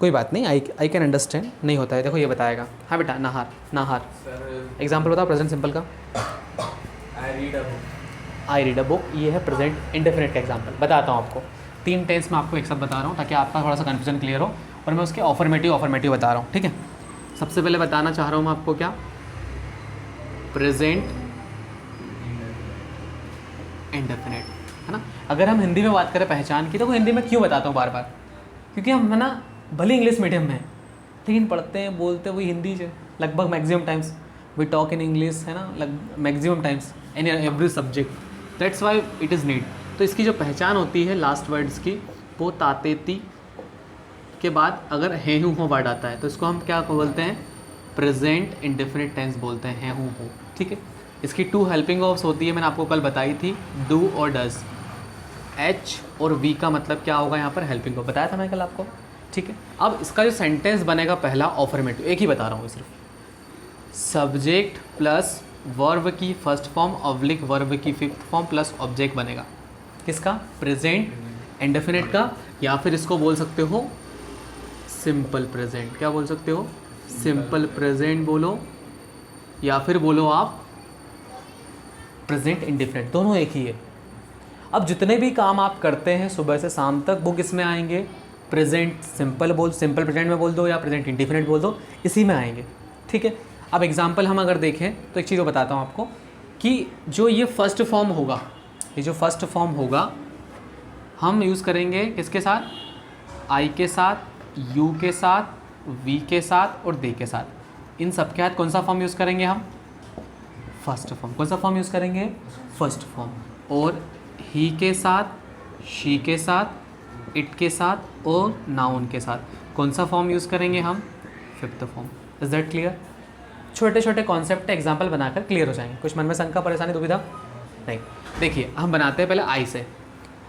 कोई बात नहीं, आई कैन अंडरस्टैंड, नहीं होता है। देखो ये बताएगा, हाँ बेटा, नहार, नहार एग्जाम्पल बताओ प्रेजेंट सिंपल का। आई रीड अ बुक, ये है प्रेजेंट इंडेफिनिट का एग्जाम्पल। बताता हूँ आपको, 3 टेंस में आपको एक साथ बता रहा हूँ ताकि आपका थोड़ा सा कन्फ्यूजन क्लियर हो, और मैं उसके ऑफर्मेटिव बता रहा हूँ, ठीक है। सबसे पहले बताना चाह रहा हूँ मैं आपको क्या, प्रेजेंट इंडेफिनिट, है ना। अगर हम हिंदी में बात करें पहचान की, तो हिंदी में क्यों बताता हूँ बार बार, क्योंकि हम है ना भले इंग्लिश मीडियम में हैं लेकिन पढ़ते हैं बोलते वही हिंदी से, लगभग maximum times we talk in English, है ना, maximum times in every subject, that's why it is need. तो इसकी जो पहचान होती है लास्ट वर्ड्स की, वो तातेती के बाद अगर है हूँ हो वर्ड आता है तो इसको हम क्या बोलते हैं, प्रेजेंट इंडेफिनिट टेंस बोलते हैं, है हूँ हो, ठीक है। इसकी 2 हेल्पिंग वर्ब्स होती है, मैंने आपको कल बताई थी, डू और डज। एच और वी का मतलब क्या होगा यहाँ पर, हेल्पिंग वर्ब, बताया था मैं कल आपको, ठीक है। अब इसका जो सेंटेंस बनेगा पहला ऑफर्मेटिव, एक ही बता रहा हूँ सिर्फ, सब्जेक्ट प्लस वर्ब की फर्स्ट फॉर्म ऑब्लिक वर्ब की फिफ्थ फॉर्म प्लस ऑब्जेक्ट बनेगा, किसका, प्रेजेंट इंडेफिनिट का, या फिर इसको बोल सकते हो सिंपल प्रेजेंट। क्या बोल सकते हो, सिंपल प्रेजेंट बोलो, या फिर बोलो आप प्रेजेंट इंडेफिनिट, दोनों एक ही है। अब जितने भी काम आप करते हैं सुबह से शाम तक, वो किस में आएंगे, प्रेजेंट सिंपल प्रेजेंट में बोल दो या प्रेजेंट इंडेफिनिट बोल दो, इसी में आएंगे, ठीक है। अब एग्जांपल हम अगर देखें तो एक चीज़ वो बताता हूँ आपको कि जो ये फर्स्ट फॉर्म होगा, ये जो फर्स्ट फॉर्म होगा हम यूज़ करेंगे किसके साथ, आई के साथ, यू के साथ, वी के साथ और दे के साथ। इन सब के साथ कौन सा फॉर्म यूज़ करेंगे हम, फर्स्ट फॉर्म। कौन सा फॉर्म यूज़ करेंगे, फर्स्ट फॉर्म। और ही के साथ, शी के साथ, इट के साथ और नाउन के साथ कौन सा फॉर्म यूज़ करेंगे हम, fifth form. Is that clear. छोटे छोटे कॉन्सेप्ट एग्जाम्पल बनाकर क्लियर हो जाएंगे, कुछ मन में शंका परेशानी दुविधा नहीं। देखिए हम बनाते हैं पहले आई से,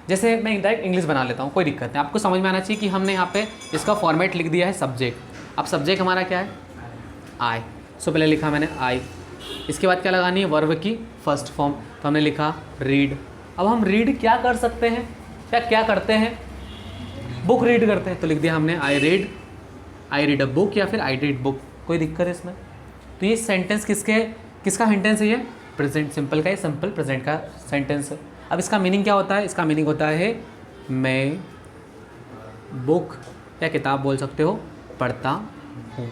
जैसे मैं डायरेक्ट इंग्लिश बना लेता हूँ, कोई दिक्कत नहीं, आपको समझ में आना चाहिए कि हमने यहाँ पे इसका फॉर्मेट लिख दिया है सब्जेक्ट। अब सब्जेक्ट हमारा क्या है, आई, सो पहले लिखा मैंने आई, इसके बाद क्या लगानी है, वर्ब की फर्स्ट फॉर्म, तो हमने लिखा रीड। अब हम रीड क्या कर सकते हैं, क्या करते हैं, बुक रीड करते हैं, तो लिख दिया हमने आई रीड अ बुक या फिर आई रीड बुक, कोई दिक्कत है इसमें। तो ये सेंटेंस किसका सेंटेंस है, ये प्रेजेंट सिंपल का, ये सिंपल प्रेजेंट का सेंटेंस है। अब इसका मीनिंग क्या होता है, इसका मीनिंग होता है मैं बुक या किताब बोल सकते हो पढ़ता हूँ,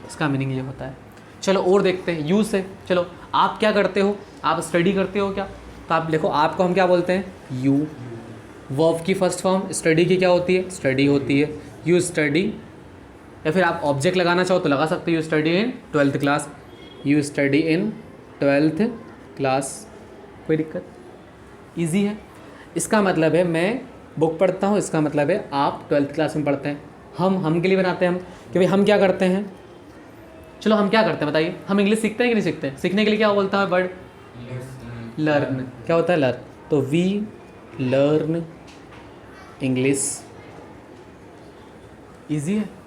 इसका मीनिंग ये होता है। चलो और देखते हैं यू से। चलो आप क्या करते हो, आप स्टडी करते हो क्या, तो आप देखो आपको हम क्या बोलते हैं, यू। वर्ब की फर्स्ट फॉर्म स्टडी की क्या होती है, स्टडी होती है, यू स्टडी। या फिर आप ऑब्जेक्ट लगाना चाहो तो लगा सकते हो, you study in 12th class, you study in 12th class, कोई दिक्कत, ईजी है। इसका मतलब है मैं बुक पढ़ता हूँ, इसका मतलब है आप 12th क्लास में पढ़ते हैं। हम के लिए बनाते हैं हम कि भाई हम क्या करते हैं, चलो हम क्या करते हैं बताइए, हम इंग्लिश सीखते हैं कि नहीं सीखते हैं, सीखने के लिए क्या बोलता है वर्ड, लर्न, क्या होता है लर्न, तो वी लर्न इंग्लिश, ईजी है।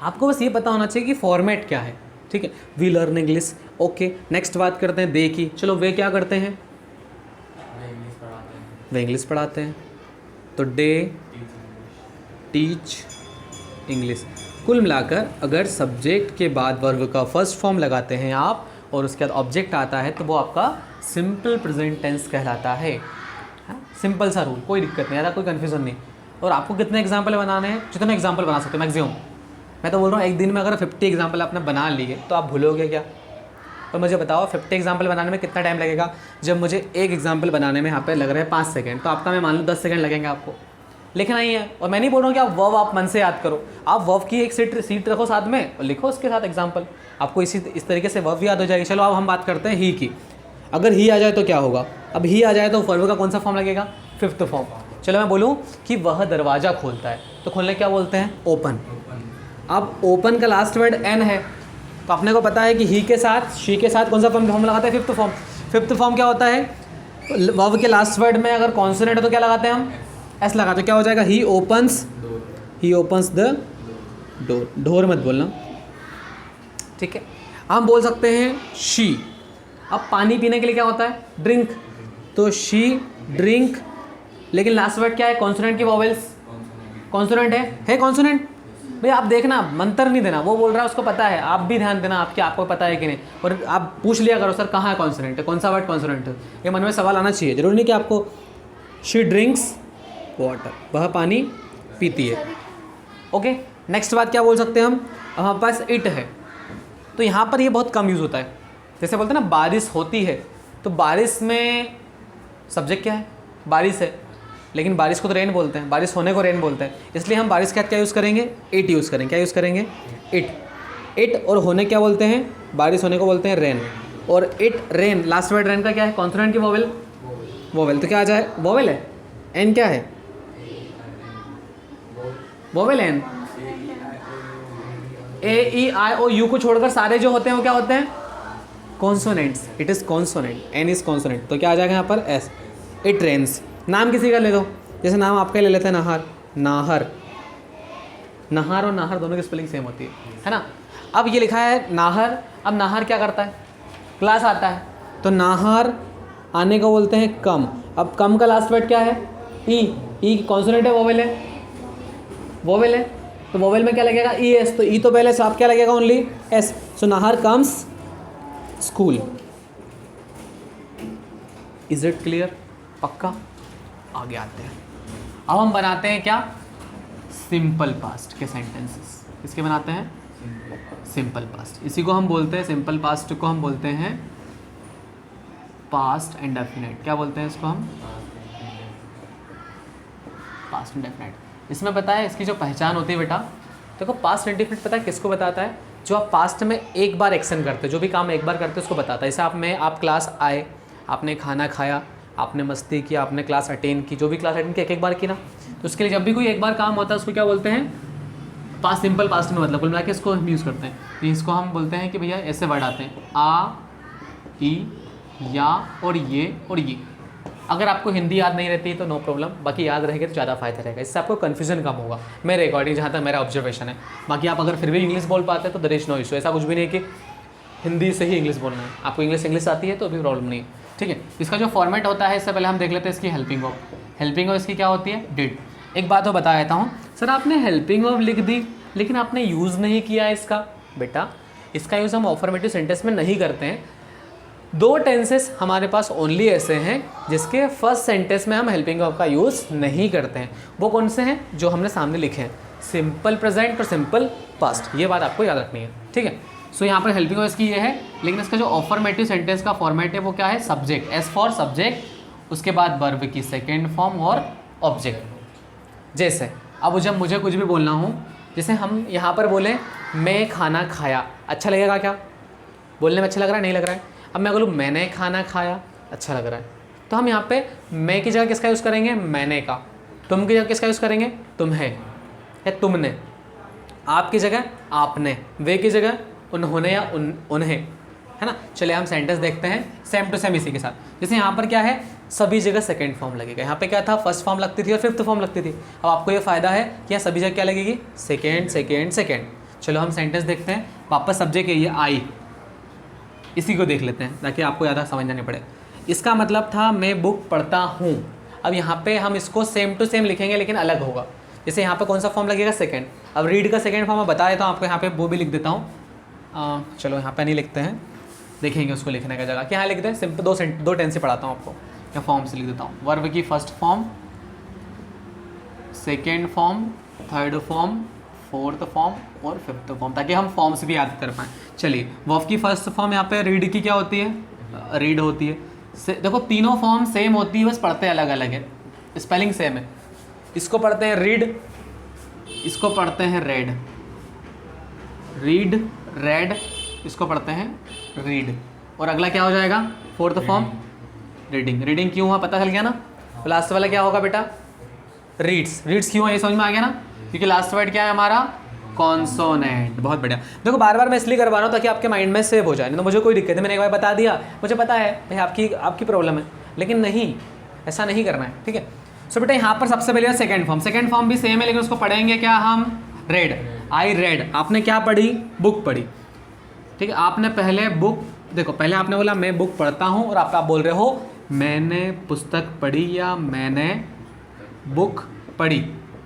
आपको बस ये पता होना चाहिए कि फॉर्मेट क्या है, ठीक है, we learn English, okay. Next बात करते हैं दे की। चलो वे क्या करते हैं, वे इंग्लिश पढ़ाते हैं, तो डे टीच इंग्लिश। कुल मिलाकर अगर सब्जेक्ट के बाद वर्ब का फर्स्ट फॉर्म लगाते हैं आप और उसके बाद ऑब्जेक्ट आता है तो वो आपका सिंपल प्रेजेंट टेंस कहलाता है। सिंपल सा रूल, कोई दिक्कत नहीं, ज़्यादा कोई कन्फ्यूजन नहीं। और आपको कितने एग्जाम्पल बनाने हैं, जितने एग्जाम्पल बना सकते हो मैक्सिमम। मैं तो बोल रहा हूँ एक दिन में अगर 50 एग्जाम्पल आपने बना लिए तो आप भूलोगे क्या। तो मुझे बताओ 50 एग्जाम्पल बनाने में कितना टाइम लगेगा, जब मुझे एक एग्जाम्पल बनाने में यहाँ पे लग रहे हैं 5 सेकंड, तो आपका मैं मान लूँ 10 सेकंड लगेंगे आपको। लिखना ही है, और मैं नहीं बोल रहा हूँ कि आप वर्ब आप मन से याद करो, आप वर्ब की एक सीट रखो साथ में और लिखो उसके साथ एग्जाम्पल, आपको इस तरीके से वर्ब याद हो जाएगी। चलो अब हम बात करते हैं ही की। अगर ही आ जाए तो क्या होगा, अब ही आ जाए तो वर्ब का कौन सा फॉर्म लगेगा, फिफ्थ फॉर्म। चलो मैं बोलूँ कि वह दरवाज़ा खोलता है, तो खोलने क्या बोलते हैं, ओपन। अब ओपन का लास्ट वर्ड एन है, तो अपने को पता है कि ही के साथ शी के साथ कौन सा फॉर्म लगाते हैं, फिफ्थ फॉर्म। फिफ्थ फॉर्म क्या होता है, वर्ब के लास्ट वर्ड में अगर कॉन्सोनेंट है तो क्या लगाते हैं हम, एस लगाते हैं, क्या हो जाएगा, he opens the door. Door मत बोलना, ठीक है। हम बोल सकते हैं शी। अब पानी पीने के लिए क्या होता है, ड्रिंक, तो शी ड्रिंक, लेकिन लास्ट वर्ड क्या है, कॉन्सोनेंट की वॉवेल्स, कॉन्सोनेंट है कॉन्सोनेंट, भाई आप देखना, मंत्र नहीं देना, वो बोल रहा है उसको पता है, आप भी ध्यान देना आपके आपको पता है कि नहीं, और आप पूछ लिया करो सर कहाँ है कॉन्सोनेंट है, कौन सा वर्ड कॉन्सोनेंट है, ये मन में सवाल आना चाहिए। जरूरी नहीं कि आपको शी ड्रिंक्स वाटर, वह पानी पीती है। ओके, नेक्स्ट बात क्या बोल सकते हैं हम, हमारे पास इट है, तो यहाँ पर ये बहुत कम यूज़ होता है। जैसे बोलते हैं ना बारिश होती है, तो बारिश में सब्जेक्ट क्या है, बारिश है, लेकिन बारिश को तो रेन बोलते हैं, बारिश होने को रेन बोलते हैं, इसलिए हम बारिश का क्या यूज़ करेंगे, इट यूज़ करेंगे। क्या यूज़ करेंगे, इट। और होने क्या बोलते हैं, बारिश होने को बोलते हैं रेन, और it rain, last word rain का क्या है, कॉन्सोनेंट की वोवेल, वोवेल, तो क्या आ जाए, वोवेल है, एन क्या है, vowel N, A E I O U को छोड़कर सारे जो होते हैं वो क्या होते हैं, consonants. It is consonant, N is consonant, तो क्या आ जाएगा यहाँ पर एस। इट रेन्स, नाम किसी का ले दो, जैसे नाम आपका ले लेते हैं नाहर, नाहर, नहार और नाहर दोनों की स्पेलिंग सेम होती है ना। अब ये लिखा है नाहर, अब नाहर क्या करता है, क्लास आता है, तो नाहर आने को बोलते हैं कम। अब कम का लास्ट वर्ड क्या है, ई कॉन्सोनेंट है, वोवेल है, वोवेल है, तो वोवेल में क्या लगेगा, ई एस, तो ई तो पहले से आप क्या लगेगा, only S, so Nahar comes school. Is it clear, पक्का। आगे आते हैं, अब हम बनाते हैं क्या, सिंपल पास्ट के सेंटेंसेस। किसके बनाते हैं, सिंपल पास्ट, इसी को हम बोलते हैं, सिंपल पास्ट को हम बोलते हैं पास्ट इंडेफिनिट। क्या बोलते हैं इसको हम, पास्ट इंडेफिनिट। इसमें पता है इसकी जो पहचान होती है बेटा, देखो पास्ट इंडेफिनिट पता है किसको बताता है, जो आप पास्ट में एक बार एक्शन करते हो, जो भी काम एक बार करते हो उसको बताता है। जैसे आप क्लास आए, आपने खाना खाया, आपने मस्ती की, आपने क्लास अटेंड की, जो भी क्लास अटेंड की एक एक बार की ना, तो उसके लिए जब भी कोई एक बार काम होता है उसको क्या बोलते हैं, पास्ट, सिंपल पास्ट में, मतलब कुल मिला के इसको हम यूज़ करते हैं। तो इसको हम बोलते हैं कि भैया ऐसे वर्ड आते हैं, आ, ई, या और ये। अगर आपको हिंदी याद नहीं रहती तो नो प्रॉब्लम, बाकी याद रहेगा तो ज़्यादा फायदा रहेगा, इससे आपको कन्फ्यूजन कम होगा मेरे अकॉर्डिंग, जहाँ तक मेरा ऑब्जर्वेशन है। बाकी आप अगर फिर भी इंग्लिश बोल पाते हैं तो देयर इज नो इशू, ऐसा कुछ भी नहीं है कि हिंदी से ही इंग्लिश बोलना है, आपको इंग्लिश आती है तो भी प्रॉब्लम नहीं है, ठीक है। इसका जो फॉर्मेट होता है, इससे पहले हम देख लेते हैं इसकी हेल्पिंग ऑफ। हेल्पिंग ऑफ इसकी क्या होती है, डिड। एक बात तो बता देता हूँ, सर आपने हेल्पिंग ऑफ लिख दी लेकिन आपने यूज़ नहीं किया इसका, बेटा इसका यूज़ हम अफर्मेटिव सेंटेंस में नहीं करते हैं। दो टेंसेस हमारे पास ओनली ऐसे हैं जिसके फर्स्ट सेंटेंस में हम हेल्पिंग ऑफ का यूज़ नहीं करते हैं। वो कौन से हैं, जो हमने सामने लिखे हैं, सिंपल प्रेजेंट और सिंपल पास्ट। ये बात आपको याद रखनी है, ठीक है। सो यहाँ पर हेल्पिंग ऑफ इसकी ये है, लेकिन इसका जो अफर्मेटिव सेंटेंस का फॉर्मेट है वो क्या है, सब्जेक्ट, एस फॉर सब्जेक्ट, उसके बाद वर्ब की सेकेंड फॉर्म और ऑब्जेक्ट। जैसे अब जब मुझे कुछ भी बोलना हो, जैसे हम यहाँ पर बोले मैं खाना खाया, अच्छा लगेगा क्या, बोलने में अच्छा लग रहा है, नहीं लग रहा है। अब मैं बोलूँ मैंने खाना खाया, अच्छा लग रहा है, तो हम यहाँ पे मैं की जगह किसका यूज़ करेंगे, मैंने का। तुम की जगह किसका यूज़ करेंगे, तुम्हें या तुमने। आप की जगह आपने, वे की जगह उन्होंने या उन्हें, है ना। चलिए हम सेंटेंस देखते हैं सेम टू सेम इसी के साथ। जैसे यहाँ पर क्या है, सभी जगह सेकेंड फॉर्म लगेगा, यहाँ पे क्या था, फर्स्ट फॉर्म लगती थी और फिफ्थ फॉर्म लगती थी। अब आपको ये फ़ायदा है कि यहाँ सभी जगह क्या लगेगी, सेकेंड सेकेंड सेकेंड। चलो हम सेंटेंस देखते हैं, वापस सब्जेक्ट है ये आई, इसी को देख लेते हैं ताकि आपको ज़्यादा समझना नहीं पड़े। इसका मतलब था मैं बुक पढ़ता हूँ। अब यहाँ पे हम इसको सेम टू सेम लिखेंगे लेकिन अलग होगा। जैसे यहाँ पे कौन सा फॉर्म लगेगा, सेकंड। अब रीड का सेकंड फॉर्म मैं बता देता हूँ आपको, यहाँ पे वो भी लिख देता हूँ। चलो यहाँ पे नहीं लिखते हैं, देखेंगे उसको लिखने का जगह क्या, यहाँ लिखते हैं सिंपल दो टेंस से पढ़ाता हूँ आपको, या फॉर्म से लिख देता हूँ। वर्ब की first form, second form, third form, fourth form और फिफ्थ फॉर्म, ताकि हम फॉर्म्स भी याद कर पाएँ। चलिए वर्ब की फर्स्ट फॉर्म यहाँ पे रीड की क्या होती है, रीड होती है। देखो तीनों फॉर्म सेम होती है, बस पढ़ते अलग अलग है, स्पेलिंग सेम है। इसको पढ़ते हैं रीड, इसको पढ़ते हैं रेड, रीड रेड, इसको पढ़ते हैं रीड। और अगला क्या हो जाएगा, फोर्थ फॉर्म रीडिंग। रीडिंग क्यों हुआ पता चल गया ना। लास्ट वाला क्या होगा बेटा, रीड्स। रीड्स क्यों है ये समझ में आ गया ना, क्योंकि लास्ट वर्ड क्या है हमारा, कॉन्सोनेंट। बहुत बढ़िया। देखो बार बार मैं इसलिए करवा रहा हूँ ताकि आपके माइंड में सेव हो जाए, नहीं तो मुझे कोई दिक्कत है, मैंने एक बार बता दिया, मुझे पता है भाई आपकी प्रॉब्लम है, लेकिन नहीं, ऐसा नहीं करना है, ठीक है। सो बेटा यहाँ पर सबसे पहले सेकंड फॉर्म, सेकंड फॉर्म भी सेम है लेकिन उसको पढ़ेंगे क्या हम, रेड। आई रेड, आपने क्या पढ़ी, बुक पढ़ी, ठीक है। आपने पहले बुक, देखो पहले आपने बोला मैं बुक पढ़ता हूँ, और आप बोल रहे हो मैंने पुस्तक पढ़ी या मैंने बुक पढ़ी,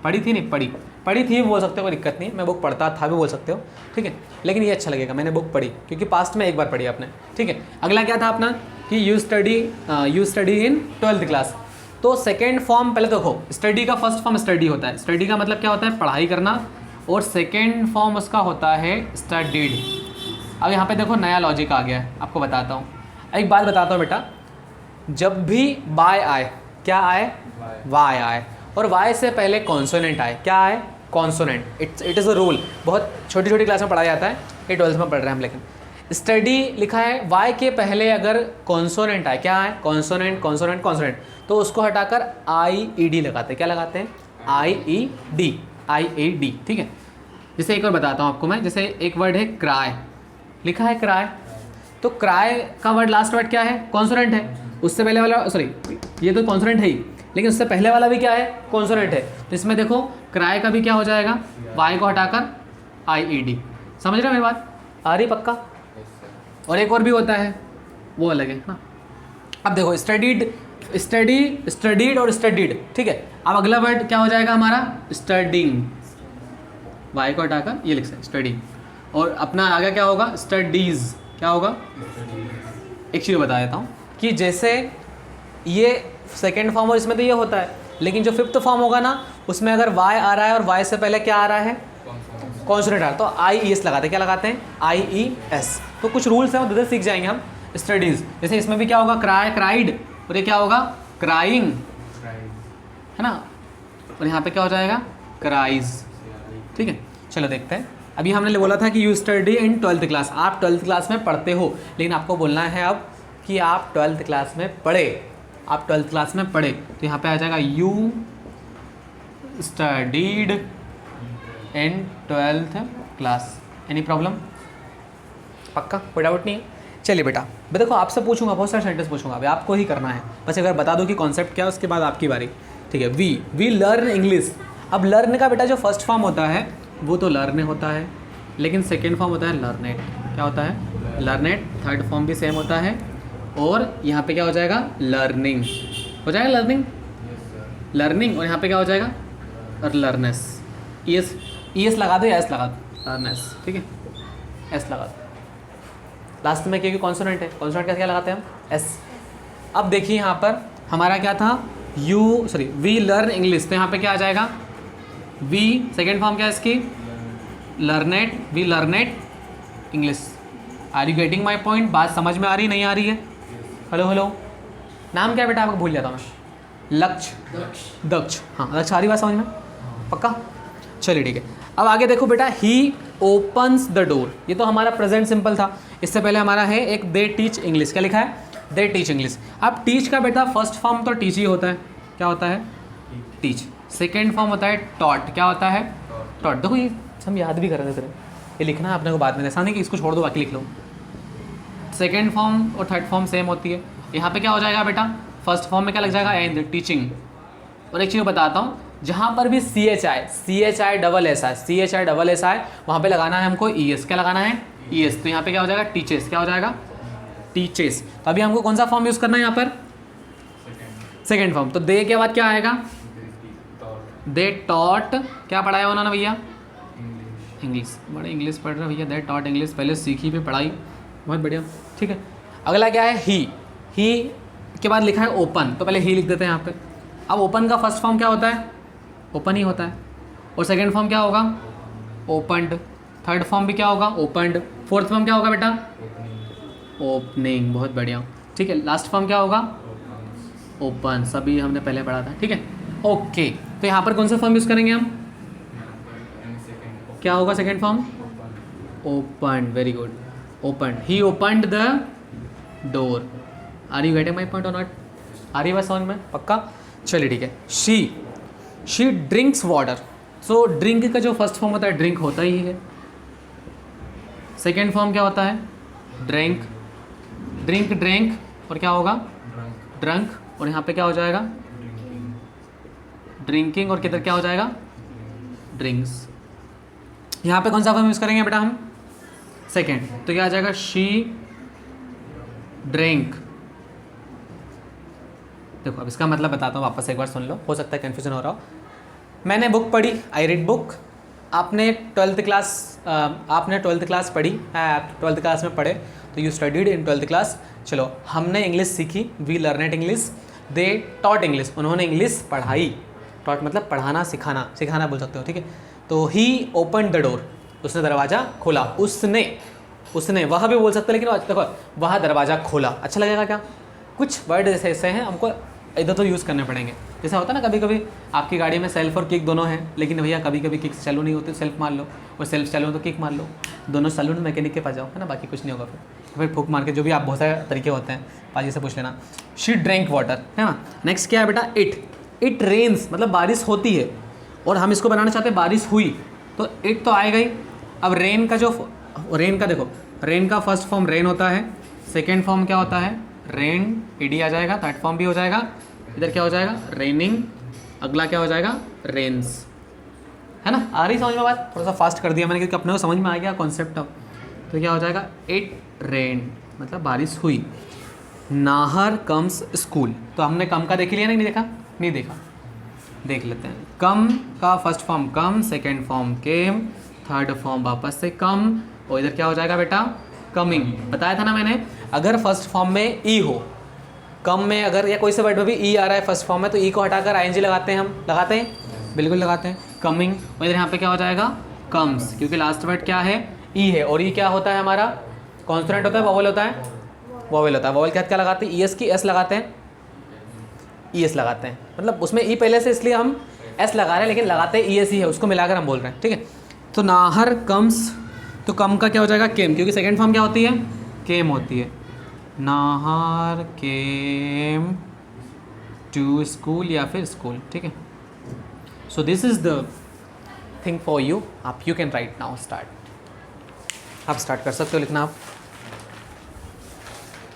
पढ़ी थी नहीं पढ़ी, पढ़ी थी बोल सकते हो, कोई दिक्कत नहीं, मैं बुक पढ़ता था भी बोल सकते हो, ठीक है। लेकिन ये अच्छा लगेगा, मैंने बुक पढ़ी क्योंकि पास्ट में एक बार पढ़ी आपने, ठीक है। अगला क्या था अपना कि you study in 12th class. तो सेकेंड फॉर्म पहले देखो, स्टडी का फर्स्ट फॉर्म स्टडी होता है, स्टडी का मतलब क्या होता है पढ़ाई करना, और सेकेंड फॉर्म उसका होता है स्टडीड। अब यहाँ पे देखो नया लॉजिक आ गया है, आपको बताता हूँ। एक बात बताता हूँ बेटा, जब भी बाय आए, क्या आए, वाई आए, और वाई से पहले कॉन्सोनेंट आए, क्या आए, consonant. It is a rule, बहुत छोटी छोटी क्लास में पढ़ाया जाता है, ये 12th में पढ़ रहे हैं हम। लेकिन स्टडी लिखा है, वाई के पहले अगर कॉन्सोनेंट आए, क्या आए, कॉन्सोनेंट कॉन्सोनेंट कॉन्सोनेंट, तो उसको हटाकर IED लगाते हैं, क्या लगाते हैं, IED, ठीक है। जैसे एक और बताता हूँ आपको मैं, जैसे एक वर्ड है क्राई, लिखा है क्राई, तो क्राई का वर्ड लास्ट वर्ड क्या है, कॉन्सोनेंट है, उससे पहले वाला, सॉरी ये तो कॉन्सोनेंट है ही, लेकिन उससे पहले वाला भी क्या है, कॉन्सोनेंट है। तो इसमें देखो क्राई का भी क्या हो जाएगा, वाई को हटाकर IED। समझ रहे हो मेरी बात, आ रही पक्का। और एक और भी होता है, वो अलग है ना। अब देखो स्टडीड और स्टडीड, ठीक है। अब अगला वर्ड क्या हो जाएगा हमारा, स्टडिंग, वाई को हटाकर ये लिख सकते स्टडी। और अपना आगे क्या होगा, स्टडीज़, क्या होगा। एक चीज़ बता देता हूँ कि जैसे ये सेकेंड फॉर्म और इसमें तो ये होता है, लेकिन जो फिफ्थ फॉर्म होगा ना, उसमें अगर वाई आ रहा है और वाई से पहले क्या आ रहा है, कॉन्सोनेंट आ रहा है, तो IES लगाते हैं, क्या लगाते हैं, IES। तो कुछ रूल्स हैं वो धीरे सीख जाएंगे हम। स्टडीज़, जैसे इसमें भी क्या होगा, क्राई, क्राइड, और ये क्या होगा, क्राइंग, है ना। और यहाँ पे क्या हो जाएगा, क्राइज, ठीक है। चलो देखते हैं। अभी हमने बोला था कि you study in 12th class, आप 12th क्लास में पढ़ते हो, लेकिन आपको बोलना है अब कि आप 12th क्लास में पढ़े, आप 12th क्लास में पढ़े। तो यहाँ पे आ जाएगा you studied in 12th class. Any problem, पक्का, कोई डाउट नहीं है। चलिए बेटा, मैं देखो आपसे पूछूंगा, बहुत सारे सेंटेंस पूछूंगा, अभी आपको ही करना है, बस अगर बता दो कि कॉन्सेप्ट क्या है, उसके बाद आपकी बारी, ठीक है। We learn English. अब लर्न का बेटा जो फर्स्ट फॉर्म होता है वो तो लर्न होता है, लेकिन सेकेंड फॉर्म होता है लर्नेट, क्या होता है, लर्नेट। थर्ड फॉर्म भी सेम होता है, और यहाँ पे क्या हो जाएगा, लर्निंग हो जाएगा, लर्निंग, और यहाँ पे क्या हो जाएगा, और लर्नेस। ES लगा दो या S लगा दो, लर्नेस, ठीक है, S लगा दो लास्ट में, क्योंकि कॉन्सोनेंट है, कॉन्सोनेंट का क्या लगाते हैं हम, S। अब देखिए यहाँ पर हमारा क्या था, वी लर्न इंग्लिश, तो यहाँ पे क्या आ जाएगा, वी सेकेंड फॉर्म क्या है इसकी, learnt, we learnt English. Are you getting my point, बात समझ में आ रही नहीं आ रही है, हेलो हेलो। नाम क्या है बेटा आपको, भूल जाता हूँ मैं, दक्ष, हाँ दक्ष, आ रही बात समझ में, पक्का। चलिए ठीक है। अब आगे देखो बेटा, ही ओपन्स द डोर, ये तो हमारा प्रेजेंट सिंपल था। इससे पहले हमारा है एक दे टीच इंग्लिश, क्या लिखा है, दे टीच इंग्लिश। अब टीच का बेटा फर्स्ट फॉर्म तो टीच ही होता है, क्या होता है, टीच। सेकेंड फॉर्म होता है टॉट, क्या होता है, टॉट। देखो ये हम याद भी कर रहे थे, ये लिखना है अपने को बाद में, ऐसा नहीं कि इसको छोड़ दो बाकी लिख लो। सेकेंड फॉर्म और थर्ड फॉर्म सेम होती है। यहाँ पे क्या हो जाएगा बेटा, फर्स्ट फॉर्म में क्या लग जाएगा, एंड, टीचिंग। और एक चीज़ बताता हूँ, जहाँ पर भी CHI डबल एस आई वहाँ पे लगाना है हमको ES, क्या लगाना है, ES। तो यहाँ पे क्या हो जाएगा, टीचेस, क्या हो जाएगा, टीचेस। तो अभी हमको कौन सा फॉर्म यूज़ करना है यहाँ पर, सेकेंड फॉर्म। तो दे के बाद क्या आएगा, दे टॉट, क्या पढ़ाया उन्होंने भैया, इंग्लिश। बड़े इंग्लिश पढ़ रहे भैया, दे टॉट इंग्लिश, पहले सीखी भी पढ़ाई, बहुत बढ़िया, ठीक है। अगला क्या है, ही के बाद लिखा है ओपन, तो पहले ही लिख देते हैं यहाँ पे। अब ओपन का फर्स्ट फॉर्म क्या होता है, ओपन ही होता है, और सेकेंड फॉर्म क्या होगा, ओपनड। थर्ड फॉर्म भी क्या होगा, ओपनड। फोर्थ फॉर्म क्या होगा बेटा, ओपनिंग, बहुत बढ़िया, ठीक है। लास्ट फॉर्म क्या होगा, ओपन, सभी हमने पहले पढ़ा था, ठीक है, ओके। तो यहाँ पर कौन सा फॉर्म यूज़ करेंगे हम, क्या होगा second form, open, very good, open. He opened the door. Are you getting my point और नॉट, आ रही बात समझ में, पक्का। चलिए ठीक है। She drinks water. So drink का जो फर्स्ट फॉर्म होता है ड्रिंक होता ही है, सेकेंड फॉर्म क्या होता है, ड्रिंक, ड्रिंक, और क्या होगा, ड्रंक, और यहाँ पे क्या हो जाएगा, ड्रिंकिंग, और किधर क्या हो जाएगा, ड्रिंक्स। यहाँ पे कौन सा फॉर्म यूज़ करेंगे बेटा हम, सेकेंड। तो क्या आ जाएगा, शी ड्रिंक। देखो अब इसका मतलब बताता हूँ, वापस एक बार सुन लो, हो सकता है कन्फ्यूजन हो रहा हो। मैंने बुक पढ़ी, आई रीड बुक। आपने ट्वेल्थ क्लास पढ़ी, आप ट्वेल्थ क्लास में पढ़े तो you studied in twelfth class. चलो हमने इंग्लिश सीखी, we learned English, they taught English, उन्होंने इंग्लिश पढ़ाई। टॉट मतलब पढ़ाना, सिखाना बोल सकते हो, ठीक है। तो ही ओपन द डोर, उसने दरवाज़ा खोला, उसने वह भी बोल सकते हैं, लेकिन देखो वह दरवाज़ा खोला, अच्छा लगेगा क्या? कुछ वर्ड ऐसे हैं हमको इधर तो यूज़ करने पड़ेंगे। जैसा होता है ना, कभी कभी आपकी गाड़ी में सेल्फ और किक दोनों हैं, लेकिन भैया कभी कभी किक चालू नहीं होती, सेल्फ मार लो, और सेल्फ चालू हो तो किक मार लो, दोनों सैलून मैकेनिक के पास जाओ, है ना, बाकी कुछ नहीं होगा। फिर फूक मार के, जो भी आप बहुत सारे तरीके होते हैं, पाजी से पूछ लेना। शी ड्रिंक वाटर, है ना। नेक्स्ट क्या है बेटा? इट रेन्स, मतलब बारिश होती है, और हम इसको बनाना चाहते हैं बारिश हुई, तो इट तो आएगा ही। अब रेन का देखो, रेन का फर्स्ट फॉर्म रेन होता है, सेकेंड फॉर्म क्या होता है? रेन, ईडी आ जाएगा, थर्ड फॉर्म भी हो जाएगा, इधर क्या हो जाएगा? रेनिंग, अगला क्या हो जाएगा? रेन्स, है ना। आ रही समझ में बात? थोड़ा सा फास्ट कर दिया मैंने क्योंकि अपने को समझ में आ गया कॉन्सेप्ट अब। तो क्या हो जाएगा? इट रेन, मतलब बारिश हुई। नाहर कम्स स्कूल, तो हमने कम का देख लिया, नहीं देखा? नहीं देखा, देख लेते हैं। कम का फर्स्ट फॉर्म कम, सेकेंड फॉर्म केम, थर्ड फॉर्म वापस से कम, और इधर क्या हो जाएगा बेटा? कमिंग। बताया था ना मैंने, अगर फर्स्ट फॉर्म में ई हो, कम में अगर या कोई से वर्ड में भी ई आ रहा है फर्स्ट फॉर्म में, तो ई को हटाकर आईएनजी लगाते हैं, हम लगाते हैं, बिल्कुल लगाते हैं। कमिंग, और इधर यहाँ पे क्या हो जाएगा? कम्स, क्योंकि लास्ट वर्ड क्या है? ई है, और ई क्या होता है हमारा? कॉन्सोनेंट होता है, वॉवेल होता है? वॉवेल होता है। वॉवेल के साथ क्या लगाते हैं? ई एस की एस लगाते हैं, ई एस लगाते हैं, मतलब उसमें ई पहले से, इसलिए हम एस लगा रहे हैं, लेकिन लगाते हैं ई एस ही है, उसको मिलाकर हम बोल रहे हैं, ठीक है। तो नाहर कम्स, तो कम का क्या हो जाएगा? केम, क्योंकि सेकेंड फॉर्म क्या होती है? केम होती है। नाहर केम टू स्कूल या फिर स्कूल, ठीक है। So this is the thing for you. आप you can right now, start, आप स्टार्ट कर सकते हो लिखना आप।